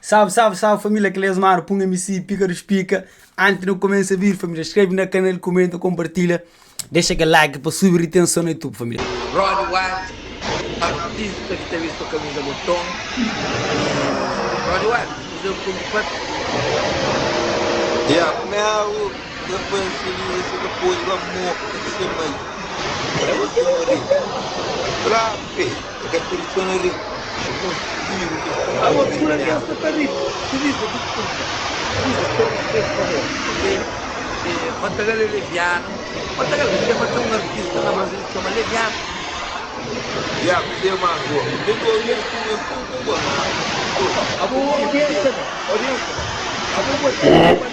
Salve, salve, salve família que lesmar, punga MC, pica dos pica. Antes não começa a vir, família, inscreve na canal, comenta, compartilha. Deixa aquele like para subir a tensão no YouTube, família. Rod White, artista que teve sua camisa botão. Rod White, fazer o completo. Meu, depois feliz, depois do amor, que se mãe. Para você morrer. Pra ver, é que a pessoa ali. A loucura dessa tá ali. Feliz, desculpa. Matagal é leviano. Matagal é um artista na Brasil que se chama leviano. Já, você é uma rua. Eu tô olhando com o pouco A boa audiência, a boa audiência.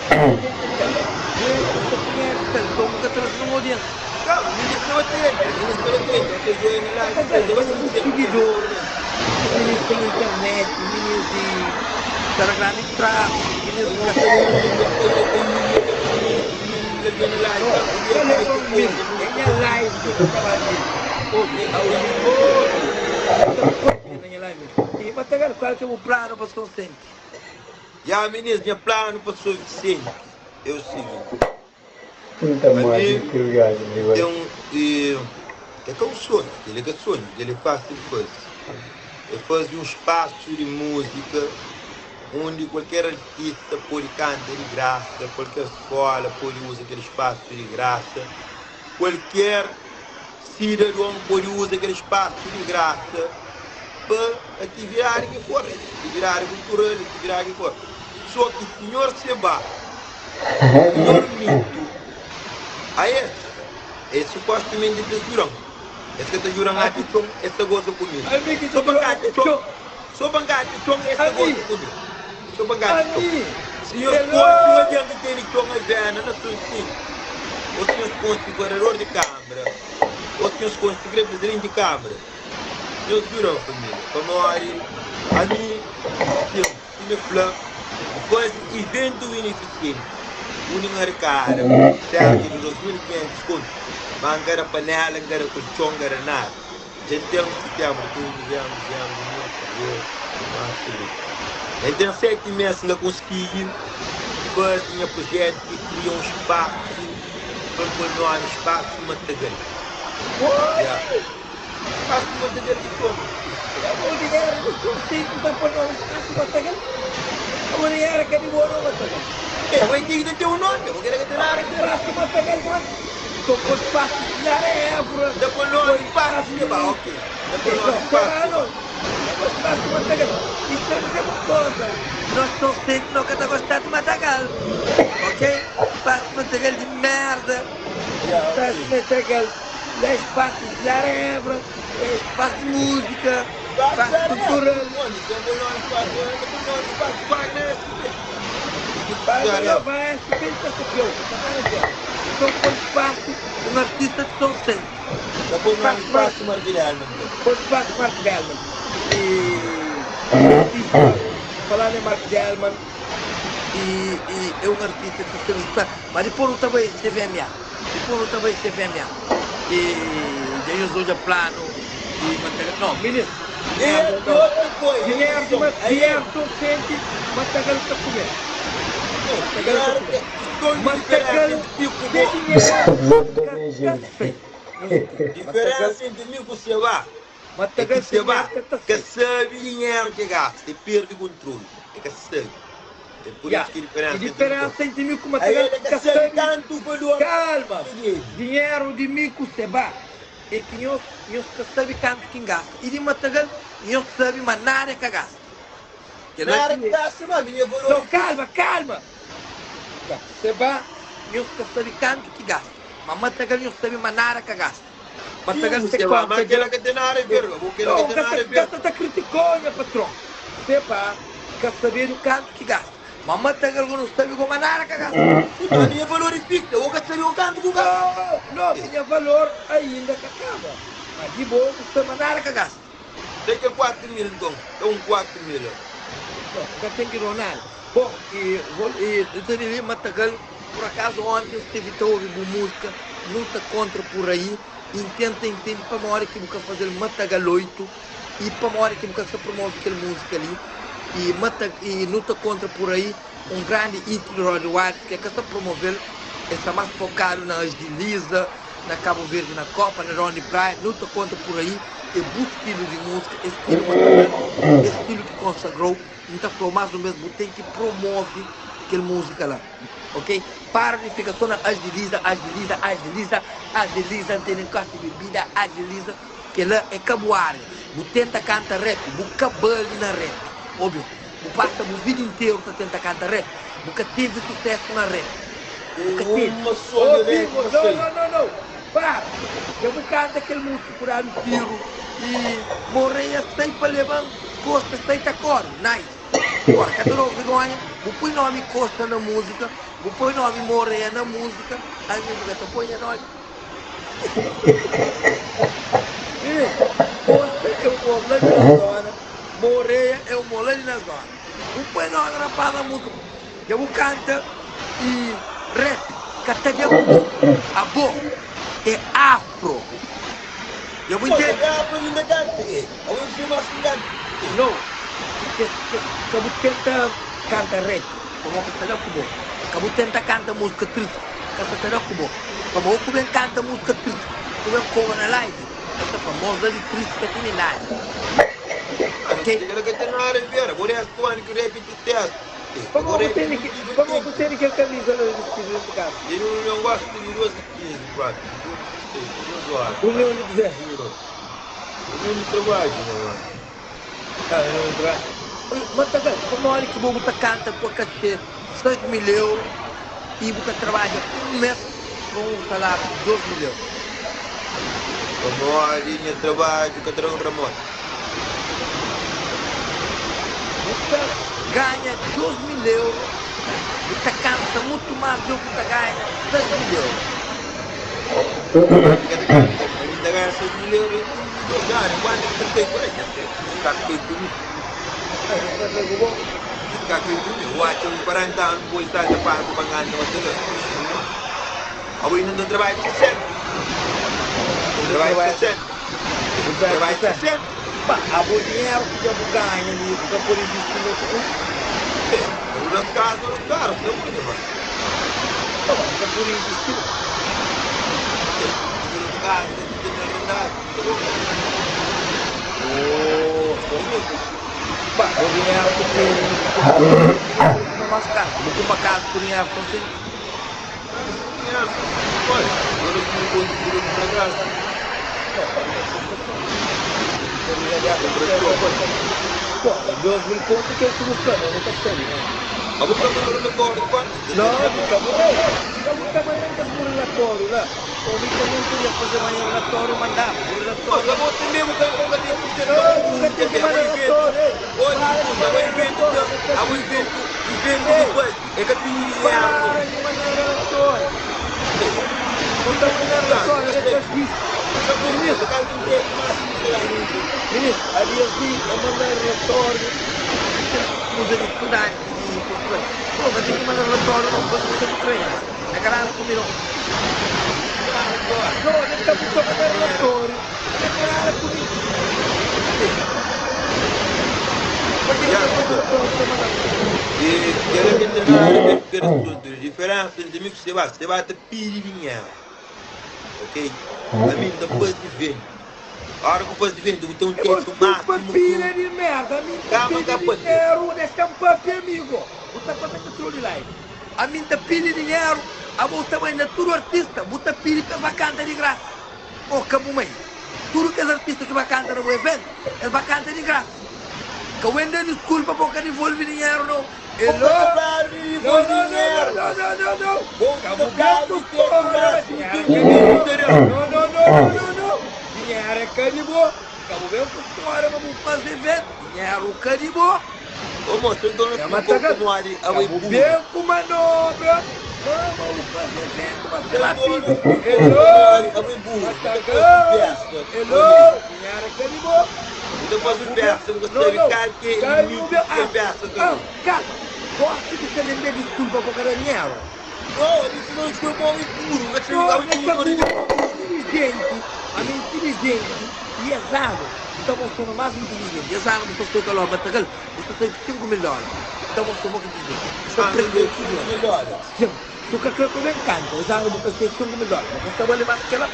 Então nunca trouxe uma audiência. Não, ninguém se vai ter. Ninguém se vai ter. Eu tô dizendo lá, eu vou ser seguidor. Meninos tem internet, meninos de Telegram e tráfego, meninos de e Matagal, qual que é o plano para São Vicente? já, meninos, minha plano para São Vicente é o seguinte. Muita morte que o gajo é que é um sonho, ele é sonho, ele faz coisa. Eu fazia um espaço de música onde qualquer artista pode cantar de graça, qualquer escola pode usar aquele espaço de graça, qualquer cidadão pode usar aquele espaço de graça para atividade que for, atividade cultural, atividade que for. Só que o senhor Seba, o senhor Mito, aí é supostamente de Jurão. Esse que está jurando a Tichong, essa goza comigo. Sou bancado de Tichong. Sou bancado de Tichong, essa goza comigo. Sou bancado de Tichong. Senhor Conte, não adianta ter Tichong a venda na sua sim. O senhor Conte, figurador de Câmara. O senhor Conte, presidente de Câmara. Eu juro, família. Famori, a mim, filme flã, depois evento ineficiente. Uningar cara, certo, de 2.500 contos. Mangara panela, angara colchão, angara nada. Já tem um sistema, então 7 meses não consegui. Depois tinha projeto que cria um espaço para continuar no espaço de Matagal. Espaço de Matagal de como? O dinheiro do conceito da palavra espaço de Matagal. O dinheiro que ele morou Matagal. Eu vou ter que ter um nome, eu vou querer que tenha nada. Espaço de Matagal, tocou espaço de Arébora. Depois não espaço de Matagal, ok. Depois não espaço. Espaço de Matagal. Isso é uma coisa. Nós estamos sempre no que está gostando de Matagal. Ok? Espaço de Matagal de merda. Espaço de Matagal. É espaço de Arébora. É espaço de música. Espaço cultural. Depois não espaço de Wagner. Vai se pensa que eu. Então foi espaço um artista de São Vicente. Depois não espaço Marguilhano. Foi espaço Mark Gelman. E falar de Mark Gelman e é um artista que tem mas depois não também CVMA. E daí usou de plano e não, menino. E outra coisa. Dinheiro São Vicente, Matagal está comendo. Matagal diferença entre mim e você vai. Matagal você vai. Que sabe dinheiro que gasta e perde o controle. É que sabe. É por isso que a diferença entre mim e Matagal é que sabe tanto. Calma. Dinheiro de mim que você vai. É que nós sabe quanto que gasta. E de Matagal, nós sabe mas nada que gasta. Nada que gasta, mas minha valor. Então calma. Você vai, nós sabe quanto que gasta. Mas Matagal não sabe mas nada que gasta. Matagal se conta. Mas aquela que tem na área verde. Gasta está criticando, patrão. Você vai, quer saber o quanto que gasta. Mas Matagal não sabe como nada que gasta. Mas minha valor é fixa. Eu quero saber o quanto que gasta. Não, tinha valor ainda que acaba. Mas de boa, não sabe nada que gasta. Tem que 4 mil então. É um 4 mil. Já tem que donar. Bom, e Matagal, por acaso ontem esteve a ouvir música, luta contra por aí, entende para uma hora que você fazer Matagal 8 e para uma hora que você promove aquela música ali. e luta contra por aí um grande hit de Roddy White, que está promovendo, está mais focado na agiliza, na Cabo Verde, na Copa, na Ronnie Bryan, luta contra por aí, e busca estilo de música, estilo que consagrou, então falou mais ou menos, tem que promove aquela música lá, ok? Para de ficar só na agiliza, tem negócio de bebida, agiliza, que lá é caboária, tenta cantar rap, cabelo na rap, óbvio, passa o vídeo inteiro para tentar cantar rap, teve sucesso na rap, não, para, eu vou cantar aquele músico por aí no tiro, e morrer sem para levar Costa, sem tacor, nice. Agora, que tu não vergonha, vou pôr nome Costa na música, vou pôr nome Morrer na música, aí mesmo que tu põe nome. Costa é o molante na zona, Morrer é o molante na zona. Vou pôr nome na música, eu vou cantar e rap, cataria a boca, é afro. Eu vou entender. Não. Kamu tenta cantar rap, como que está com bom. Kamu tenta cantar música triste, como está com bom. Como eu também canta música triste, como eu como na live, essa famosa de triste que tem live. Ok? Como você tem que camisa no estilo de casa? Eu não gosto de duas aqui, brother. O meu não quiser. Eu não trabalho, não. Mas tá vendo, como olha que você canta por cachê 6 mil euros e você trabalha um mês com um salário de 2 mil euros. Como olha, eu trabalho com o remoto. Você ganha 2 mil euros, você canta muito mais do que você ganha 6 mil euros. Ainda ganha 6 mil euros, eu ganho, quando eu tenho por aí, ficar feito isso. Ficar feito isso, eu acho que 40 anos depois está a parte do bangante da batalha. Agora ainda não trabalho de 60. Não trabalho de 60. Não trabalho de 60. A boa dinheiro que eu ganho ali, porque por investimento. Os caros, não muito mais. Porque por investimento. Os caros, não tem nada. O dinheiro que tem no nosso caso, muito uma casa por dinheiro com você. Olha, agora eu não vou dizer para trás. Pô, 2 mil pontos que eu estou buscando, eu não estou sabendo. Aku tak mahu relatório quanto? Não, kamu tá mandando por relatório lá. O Vitor podia fazer mais relatório, mandar por relatório. Kamu tu mesmo kan kau kata yang kita Nunca tem que mandar relatório. Aku evento depois. É que tu Para de mandar relatório. Não está mandando relatório, é difícil. Ministro, ali assim, eu mandar relatório. Usa de estudar. Pô, vai ter que mandar relatório, não pode ser de treino. É caralho comigo. Não, ele está buscando relatório. É caralho comigo. E quero que tenha que diferença entre mim que você vai ter dinheiro. Ok? A mim depois de ver. A hora que depois de ver, então tem que tomar. Papilha de merda, a mim tá pedindo dinheiro, deixa um papel, amigo. O tapa tá controle lá. A mim tá pedindo dinheiro, a volta vai na tudo artista, bota pilha para vacanta de graça. Ô, cabumei. Tudo que é artista que vacanta no evento, é vacanta de graça. Que eu ainda desculpa porque não envolve dinheiro, não. Não. Cabo gato, porra. Não. Dinheiro é canibô. Cabo gato, porra, vamos fazer evento. Dinheiro canibô. Ô moço, então não como ali. Banco manobra. Vamos fazer evento, mas pela pizza. Hello. Dinheiro é canibô. Depois o peça, você teve cara que cara, gosto de você me desculpa por cada dinheiro. Não, isso não foi bom e puro. Mas A mente inteligente e exato estamos sendo mais inteligentes. Eu sabe que você falou, mas você tem 5 milhões. Estamos sendo muito inteligentes. Surpreendeu tudo. Tu quer que eu me encanta, eu sabe que você tem 5 milhões. Você vai levar aquela...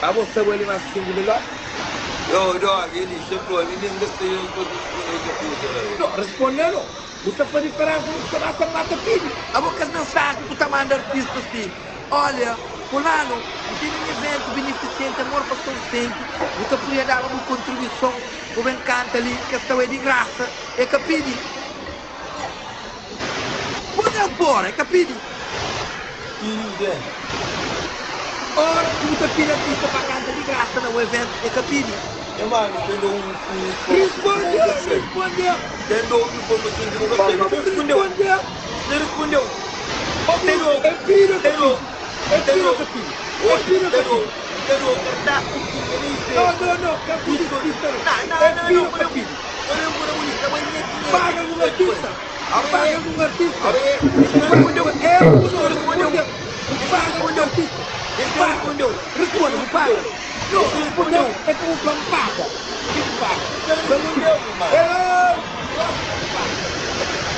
Ah, você vai levar 5 milhões? No, ele sempre ninguém gostei de tudo. Não, respondendo. Você faz diferença no seu nosso mata filho. A boca as mensagens que você manda artista assim. Olha, fulano, tem um evento beneficente, amor para São Vicente. Você podia dar uma contribuição, o me encanta ali, que esta é de graça. É capide. Pode fora, é capide. Ora, você pide artista para cantar de graça no evento, é capide. Mano, entendeu? Respondeu. Entendeu? Respondeu. É filho, capide. É filho, capide. É filho, capide. Não, capide. É filho, capide. Paga um artista. Paga um artista. Responde, paga. Não, respondeu. É como um paga.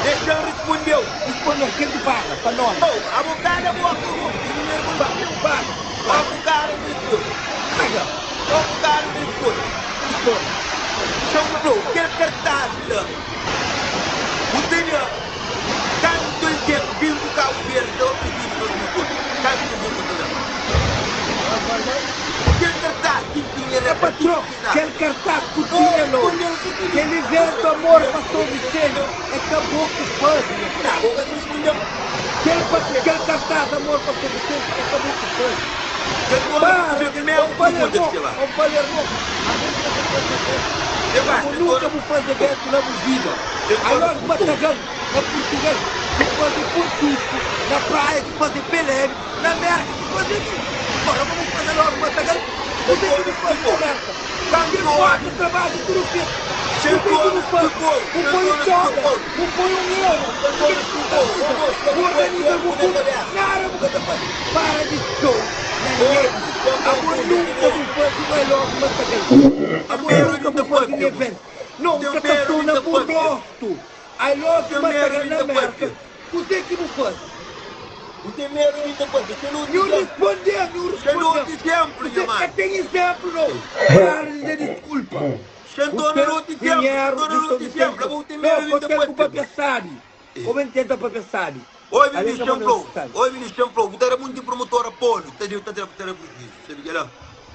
Deixa eu respondeu. Respondeu, quem te paga? Para nós. A bocada é boa. Paga. A bocada me escuta. Paga. A bocada me escuta. Chamou, quer cartaz, Entendeu? Tanto ele quer vir do carro verde, eu preciso do meu. Tanto ele quer quer cartaz, que dinheiro É patrão, quer cartaz com dinheiro. Aquele evento amor para São Vicente. Acabou com o fãs. Quer cartaz amor para São Vicente. Acabou com o fãs. Palermo. Eu nunca vou fazer evento na vida. Aí nós batagamos na Portugal, que fazer Portugal, na praia, que fazer Pelé, na merda, que fazer isso. Agora vamos fazer logo batagamos. Não tem que fazer merda. Não pode o trabalho de tudo feito. Não tem que fazer. Não põe um joga, não põe um euro. Não organiza o futuro. Nada, para de show. Amor nunca vou fazer logo batagamos. Amor nunca vou fazer evento. Não, porque eu estou na Bordosto. Aí logo batagamos na merda. Você que não faz. O primeiro depois, você não respondeu. Você não exemplo, Você tem exemplo, não. Para dizer desculpa. Sentou no outro exemplo, o primeiro depois. Como entende para pensar? Oi, ministro Champlou, você era muito promotor Apolo, teria prejuízo, você viu lá?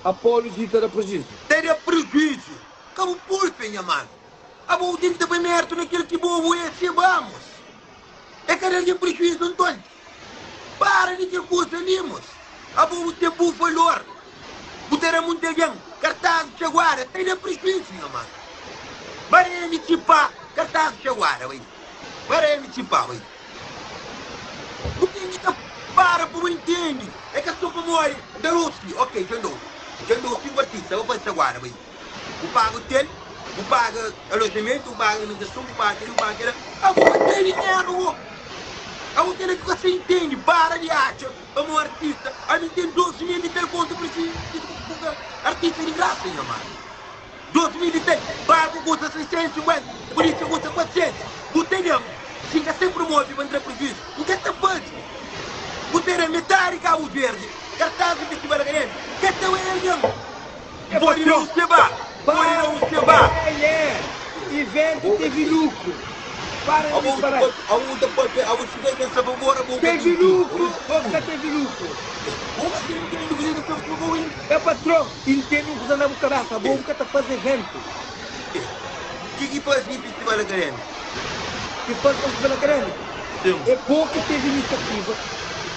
Apolo de ter prejuízo. Teria prejuízo. Como por penha, mano? A boa tem que ter merda naquele que boa é se vamos. É que ele prejuízo, Antônio. Para de ter coisa limos. A boa tem bufa lor. Você era muito bem. Cartaz de agora, teria prejuízo, mano. Bareme tipo, cartaz de agora, vai. Bareme tipo, vai. O que está para por entende? É que a sua memória da Rússia, ok, já andou 5 artistas, vou fazer agora, vai. O pago hotel, o pago alojamento, o pago alimentação, o pago a vou ter dinheiro. A hotel é que você entende, para de achar, como artista, a mim tem 12 mil de ter conta para esse artista de graça, minha mãe. 12 mil de ter, pago custa 650, por isso custa 400. O telhão, fica sempre promove para entrar prejuízo. O que é que está fazendo? O ter é metade de Cabo Verde, cartaz de festival grande, que é tão ele pode não se vá, evento teve lucro. Para de parar. Teve lucro ou nunca teve lucro? É patrão, entende o que está na boca raça, bom que está fazendo evento. O que faz em festival grande? Que faz festival grande? É bom que teve iniciativa,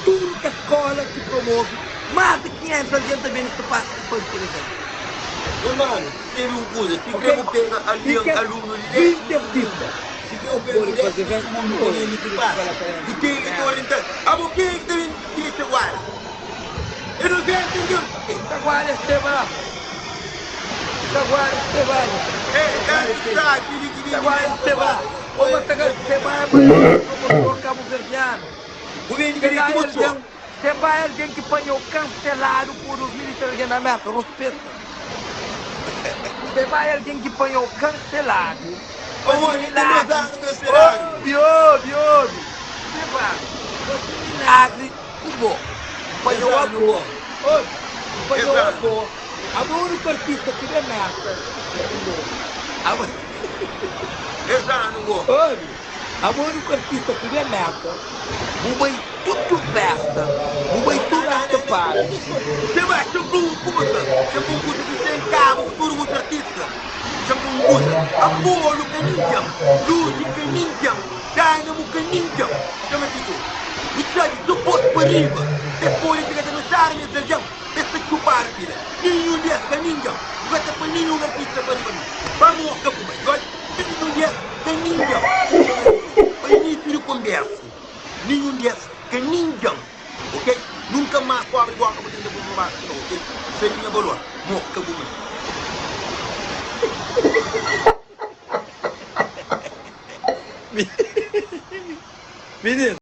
tudo que a escola que promove, mais de 500 adiantamentos que passa depois do evento. Mano, teve um coisa, se quer pegar ali aluno de 20 artistas. Se quer pegar fazer evento, não tem ele que passa. E quem que está orientando? A boquinha que tem que chegar. Eu não sei, entendeu? Jaguar Esteban. Jaguar Esteban. Jaguar Esteban. Ô, Matagal, Esteban é promotor cabo-verdiano. Esteban é alguém que apanhou cancelado por os militares na meta, respeito. Você vai alguém que põe o cancelado. Onde tem meus anos cancelados? Ouve. Você vai. Você milagre, o bom. Põe o avô. Põe o avô. A única artista que é meta. Exato, vou. Ouve. A única artista que é meta. Uma tudo festa. Uma tudo arte para. Você vai, chama um curso. Chama um curso que tem carro, futuro muito artista. Chama um curso. Apoio caninha. Luz caninha. Dynamo caninha. Chama isso. E já de suposto para riba. Depois de que não sabe me dizer, essa que o parque. Nenhum dia caninha. Vai ter para nenhum artista para riba. Vamos ao campo, mas olha. Nenhum dia caninha. Para início de conversa. Nenhum dia caninha. Ok? Nunca mais pobre igual como tem depois no mar, ok? Sem minha valor. Moca bonita. Menino.